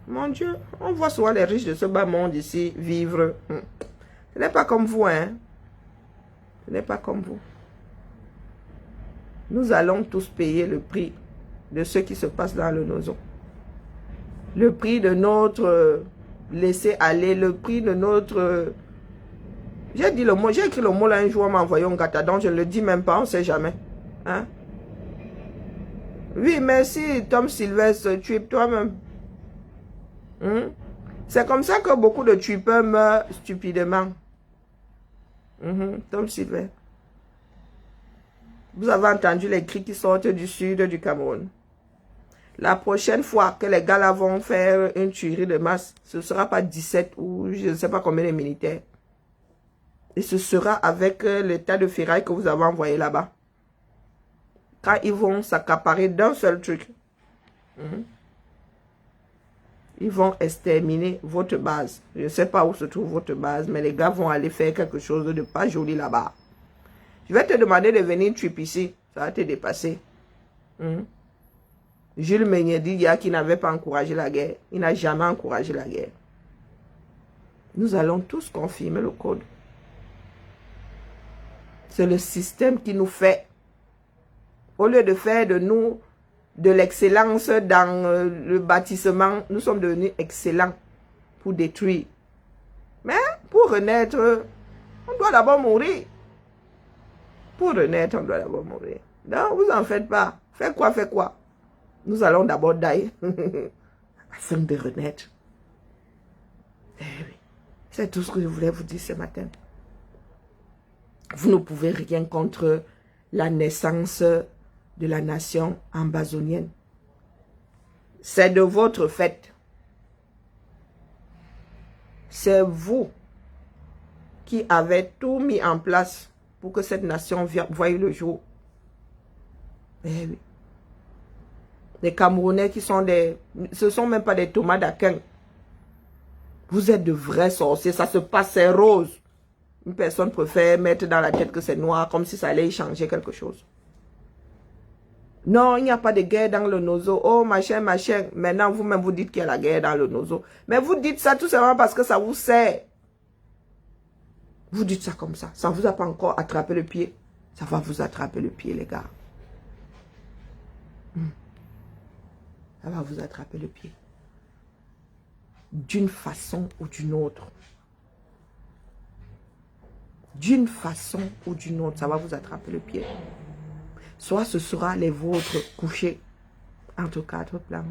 Mon Dieu, on voit souvent les riches de ce bas monde ici vivre. Ce n'est pas comme vous, hein. Ce n'est pas comme vous. Nous allons tous payer le prix de ce qui se passe dans le Nozo. Le prix de notre laisser aller, le prix de notre... J'ai dit le mot, j'ai écrit le mot là un jour, on m'a envoyé un gâteau, donc je ne le dis même pas, on ne sait jamais. Hein? Oui, merci Tom Sylvestre, tu es toi-même. C'est comme ça que beaucoup de tripeurs meurent stupidement. Tom Sylvestre. Vous avez entendu les cris qui sortent du sud du Cameroun. La prochaine fois que les gars là vont faire une tuerie de masse, ce ne sera pas 17 ou je ne sais pas combien de militaires. Et ce sera avec le tas de ferraille que vous avez envoyé là-bas. Quand ils vont s'accaparer d'un seul truc, ils vont exterminer votre base. Je ne sais pas où se trouve votre base, mais les gars vont aller faire quelque chose de pas joli là-bas. Je vais te demander de venir trip ici. Ça va te dépasser. Jules Menyedi, qui n'avait pas encouragé la guerre. Il n'a jamais encouragé la guerre. Nous allons tous confirmer le code. C'est le système qui nous fait. Au lieu de faire de nous de l'excellence dans le bâtissement, nous sommes devenus excellents pour détruire. Mais pour renaître, on doit d'abord mourir. Pour renaître, on doit d'abord mourir. Non, vous en faites pas. Faites quoi? Nous allons d'abord die afin de renaître. Eh oui. C'est tout ce que je voulais vous dire ce matin. Vous ne pouvez rien contre la naissance de la nation ambazonienne. C'est de votre fait. C'est vous qui avez tout mis en place pour que cette nation voie le jour. Eh oui. Les Camerounais qui sont ce ne sont même pas des Thomas d'Aquin. Vous êtes de vrais sorciers, ça se passe, c'est rose. Une personne préfère mettre dans la tête que c'est noir, comme si ça allait y changer quelque chose. Non, il n'y a pas de guerre dans le Nozo. Oh, machin, machin. Maintenant, vous-même, vous dites qu'il y a la guerre dans le Nozo. Mais vous dites ça tout simplement parce que ça vous sert. Vous dites ça comme ça. Ça ne vous a pas encore attrapé le pied. Ça va vous attraper le pied, les gars. Ça va vous attraper le pied. D'une façon ou d'une autre. D'une façon ou d'une autre, ça va vous attraper le pied. Soit ce sera les vôtres couchés entre quatre planches.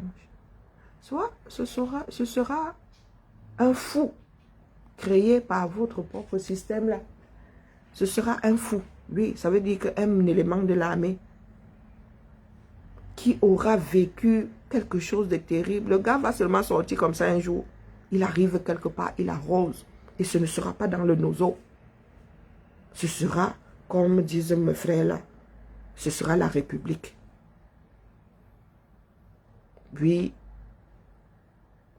Soit ce sera un fou créé par votre propre système là. Ce sera un fou. Oui, ça veut dire qu'un élément de l'armée qui aura vécu quelque chose de terrible. Le gars va seulement sortir comme ça un jour. Il arrive quelque part, il arrose. Et ce ne sera pas dans le Nozo. Ce sera, comme disent mes frères là, ce sera la République. Oui,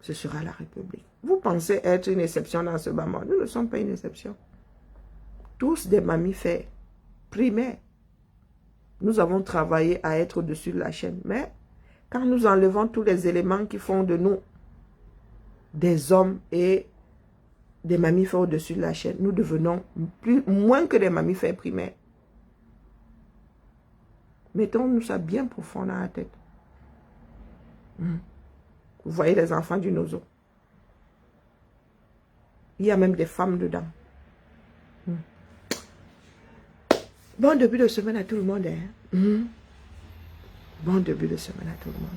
ce sera la République. Vous pensez être une exception dans ce moment. Nous ne sommes pas une exception. Tous des mammifères primaires. Nous avons travaillé à être au-dessus de la chaîne. Mais quand nous enlevons tous les éléments qui font de nous des hommes et des mammifères au-dessus de la chaîne, nous devenons moins que des mammifères primaires. Mettons-nous ça bien profond dans la tête. Vous voyez les enfants du Nozo. Il y a même des femmes dedans. Bon début de semaine à tout le monde. Bon début de semaine à tout le monde.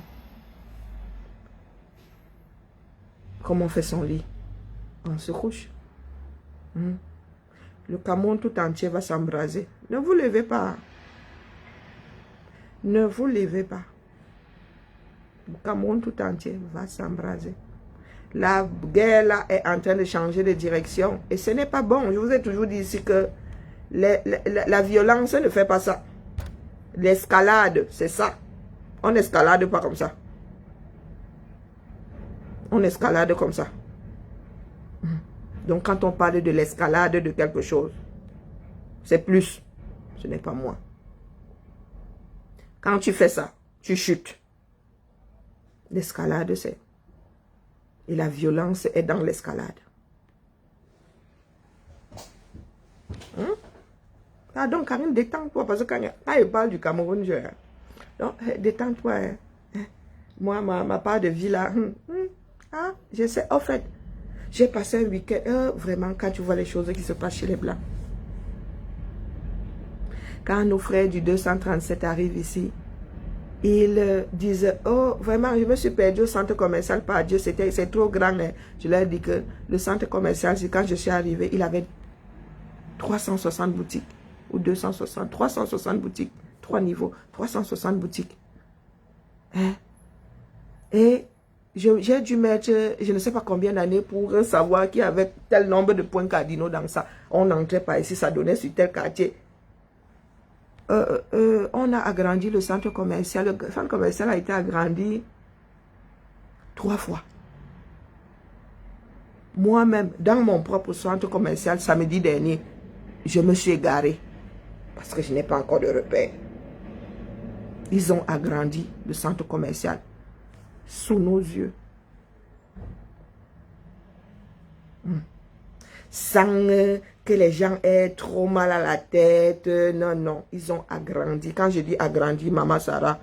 Comment on fait son lit? On se couche. Le Cameroun tout entier va s'embraser. Ne vous levez pas. Ne vous levez pas. Le Cameroun tout entier va s'embraser. La guerre là est en train de changer de direction. Et ce n'est pas bon. Je vous ai toujours dit ici que la violence ne fait pas ça. L'escalade, c'est ça. On n'escalade pas comme ça. On escalade comme ça. Donc quand on parle de l'escalade de quelque chose, c'est plus. Ce n'est pas moi. Quand tu fais ça, tu chutes. L'escalade, c'est... Et la violence est dans l'escalade. Pardon, Karine, détends-toi. Parce que quand il parle du Cameroun, donc, détends-toi. Moi, ma part de vie là, je sais. En fait, j'ai passé un week-end, vraiment, quand tu vois les choses qui se passent chez les Blancs. Quand nos frères du 237 arrivent ici, ils disent, oh, vraiment, je me suis perdu au centre commercial, par Dieu, c'est trop grand. Je leur ai dit que le centre commercial, quand je suis arrivé, il avait 360 boutiques, ou 260, 360 boutiques, 3 niveaux, 360 boutiques. Et j'ai dû mettre, je ne sais pas combien d'années pour savoir qu'il y avait tel nombre de points cardinaux dans ça. On n'entrait pas ici, ça donnait sur tel quartier. On a agrandi le centre commercial. Le centre commercial a été agrandi 3 fois. Moi-même, dans mon propre centre commercial, samedi dernier, je me suis égaré parce que je n'ai pas encore de repère. Ils ont agrandi le centre commercial sous nos yeux. Sans que les gens aient trop mal à la tête. Non, non, ils ont agrandi. Quand je dis agrandi, Maman Sarah,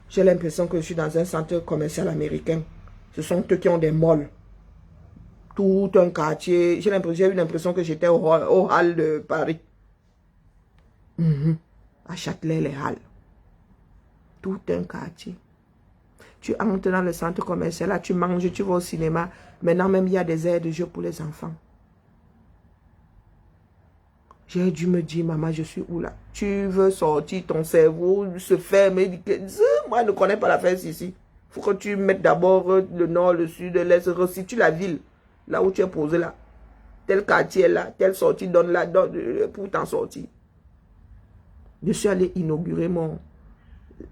j'ai l'impression que je suis dans un centre commercial américain. Ce sont eux qui ont des malls. Tout un quartier. J'ai eu l'impression que j'étais au hall de Paris. À Châtelet, les halles. Tout un quartier. Tu entres dans le centre commercial, là, tu manges, tu vas au cinéma. Maintenant, même, il y a des aires de jeu pour les enfants. J'ai dû me dire, maman, je suis où là? Tu veux sortir, ton cerveau se ferme et dire que moi, je ne connais pas la fesse ici. Il faut que tu mettes d'abord le nord, le sud, l'est, resitue la ville, là où tu es posé là. Tel quartier là, telle sortie, donne là, pour t'en sortir. Je suis allé inaugurer mon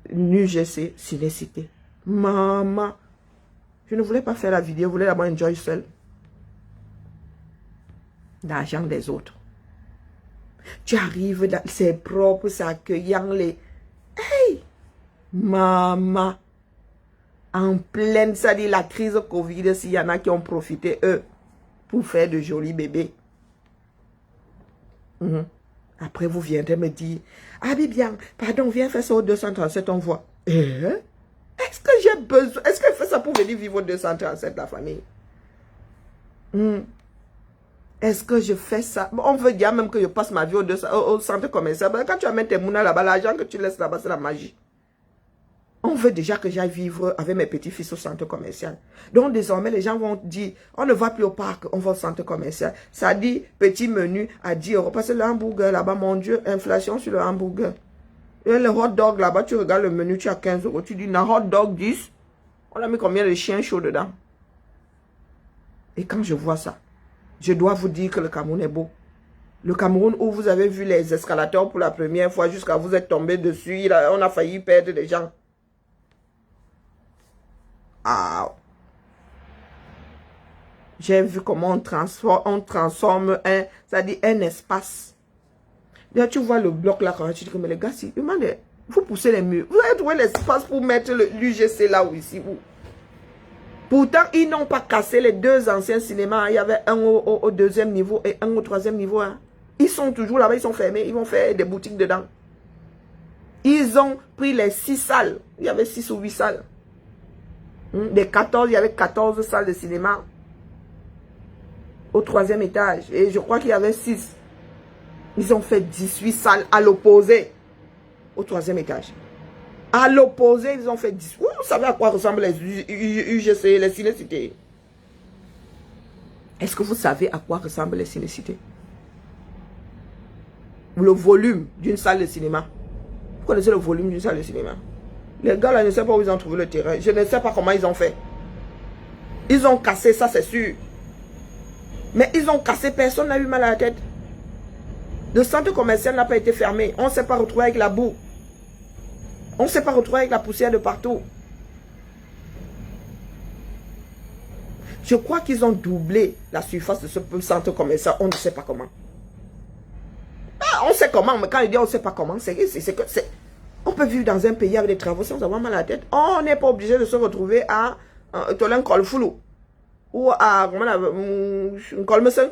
UGC Cinécité. Maman, je ne voulais pas faire la vidéo, je voulais d'abord enjoy seul. L'argent des autres. Tu arrives, c'est propre, c'est accueillant les... Hey! Maman! En pleine, ça dit la crise Covid, s'il y en a qui ont profité, eux, pour faire de jolis bébés. Après, vous viendrez me dire, ah bien, pardon, viens faire ça au 237, on voit. Est-ce que j'ai besoin, est-ce qu'elle fait ça pour venir vivre au 237, la famille? Est-ce que je fais ça? On veut dire même que je passe ma vie au centre commercial. Quand tu amènes tes mounas là-bas, l'argent que tu laisses là-bas, c'est la magie. On veut déjà que j'aille vivre avec mes petits-fils au centre commercial. Donc désormais, les gens vont dire, on ne va plus au parc, on va au centre commercial. Ça dit petit menu à 10 €. Parce que le hamburger là-bas, mon Dieu, inflation sur le hamburger. Et le hot dog là-bas, tu regardes le menu, tu as 15 €. Tu dis, na hot dog 10. On a mis combien de chiens chauds dedans? Et quand je vois ça, je dois vous dire que le Cameroun est beau. Le Cameroun où vous avez vu les escalators pour la première fois jusqu'à vous êtes tombé dessus, on a failli perdre des gens. Ah. J'ai vu comment on transforme un espace. Là, tu vois le bloc là, quand tu dis que mais les gars, si, vous poussez les murs. Vous avez trouvé l'espace pour mettre l'UGC là ou ici. Où? Pourtant, ils n'ont pas cassé les deux anciens cinémas. Il y avait un au deuxième niveau et un au troisième niveau. Hein. Ils sont toujours là-bas, ils sont fermés. Ils vont faire des boutiques dedans. Ils ont pris les 6 salles. Il y avait 6 ou 8 salles. Des 14, il y avait 14 salles de cinéma. Au troisième étage. Et je crois qu'il y avait 6. Ils ont fait 18 salles à l'opposé. Au troisième étage. À l'opposé, ils ont fait 10. Vous savez à quoi ressemblent les UGC, les cinécités? Est-ce que vous savez à quoi ressemblent les cinécités? Le volume d'une salle de cinéma. Vous connaissez le volume d'une salle de cinéma? Les gars là, je ne sais pas où ils ont trouvé le terrain. Je ne sais pas comment ils ont fait. Ils ont cassé, ça c'est sûr. Mais ils ont cassé, personne n'a eu mal à la tête. Le centre commercial n'a pas été fermé. On ne s'est pas retrouvé avec la boue. On ne s'est pas retrouvé avec la poussière de partout. Je crois qu'ils ont doublé la surface de ce centre commercial. On ne sait pas comment. Ah, on sait comment, mais quand il dit on ne sait pas comment, c'est que c'est... On peut vivre dans un pays avec des travaux sans avoir mal à la tête. On n'est pas obligé de se retrouver à Tolen Kolfoulou ou à Kolmesen.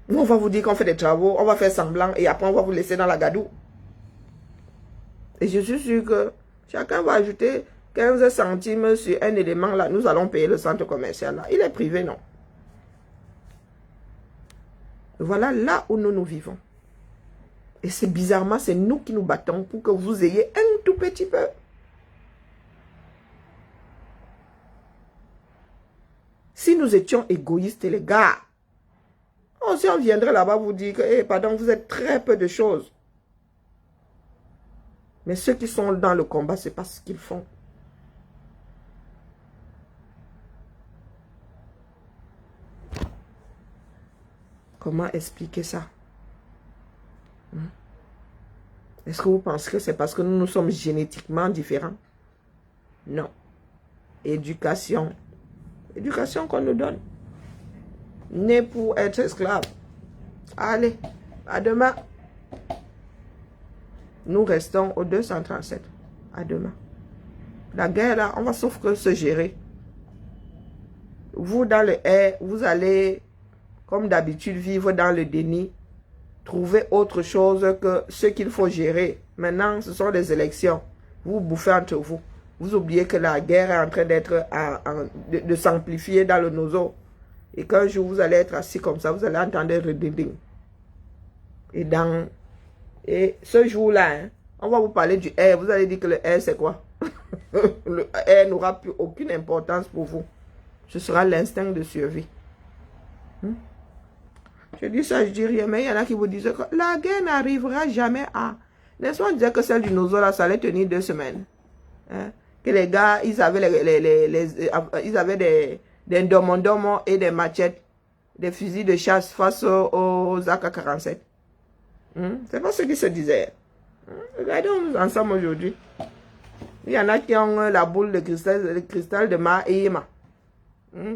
On va vous dire qu'on fait des travaux, on va faire semblant et après on va vous laisser dans la gadoue. Et je suis sûr que chacun va ajouter 15 centimes sur un élément là. Nous allons payer le centre commercial là. Il est privé, non? Voilà là où nous vivons. Et c'est bizarrement, c'est nous qui nous battons pour que vous ayez un tout petit peu. Si nous étions égoïstes, les gars, si on viendrait là-bas vous dire que, pardon, vous êtes très peu de choses. Mais ceux qui sont dans le combat, c'est pas ce qu'ils font. Comment expliquer ça? Est-ce que vous pensez que c'est parce que nous sommes génétiquement différents? Non. Éducation. Éducation qu'on nous donne. Né pour être esclave. Allez, à demain. Nous restons au 237. À demain. La guerre là, on va sauf que se gérer. Vous dans le air, vous allez, comme d'habitude, vivre dans le déni. Trouver autre chose que ce qu'il faut gérer. Maintenant, ce sont les élections. Vous bouffez entre vous. Vous oubliez que la guerre est en train d'être de s'amplifier dans le nozo. Et qu'un jour, vous allez être assis comme ça, vous allez entendre redinding. Et ce jour-là, hein, on va vous parler du air. Vous allez dire que le air, c'est quoi? Le air n'aura plus aucune importance pour vous. Ce sera l'instinct de survie. Je dis ça, je dis rien, mais il y en a qui vous disent que la guerre n'arrivera jamais à... N'est-ce pas, on disait que celle du Nozo, là, ça allait tenir 2 semaines. Hein? Que les gars, ils avaient, ils avaient des ndomondoma et des machettes, des fusils de chasse face aux AK-47. C'est pas ce qui se disait. Regardons ensemble aujourd'hui. Il y en a qui ont la boule de cristal de Ma et Yema.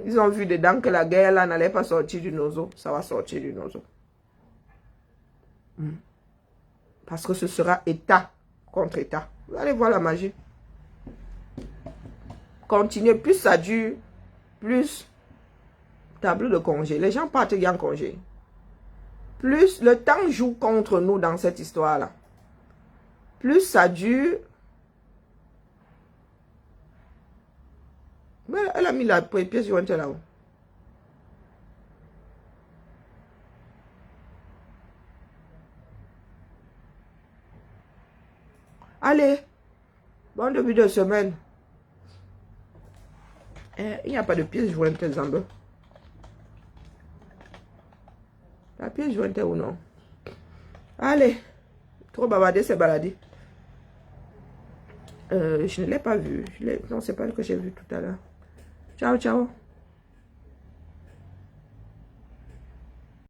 Ils ont vu dedans que la guerre là n'allait pas sortir du Nozo. Ça va sortir du Nozo. Parce que ce sera État contre État. Vous allez voir la magie. Continuez. Plus ça dure, plus tableau de congé. Les gens partent en congé. Plus le temps joue contre nous dans cette histoire-là. Plus ça dure. Mais elle a mis la pièce jointe là-haut. Allez. Bon début de semaine. Il n'y a pas de pièce jointe, Zambe. La pièce jointe ou non? Allez. Trop bavardé, c'est baladé. Je ne l'ai pas vu. Non, c'est pas le que j'ai vu tout à l'heure. Ciao, ciao.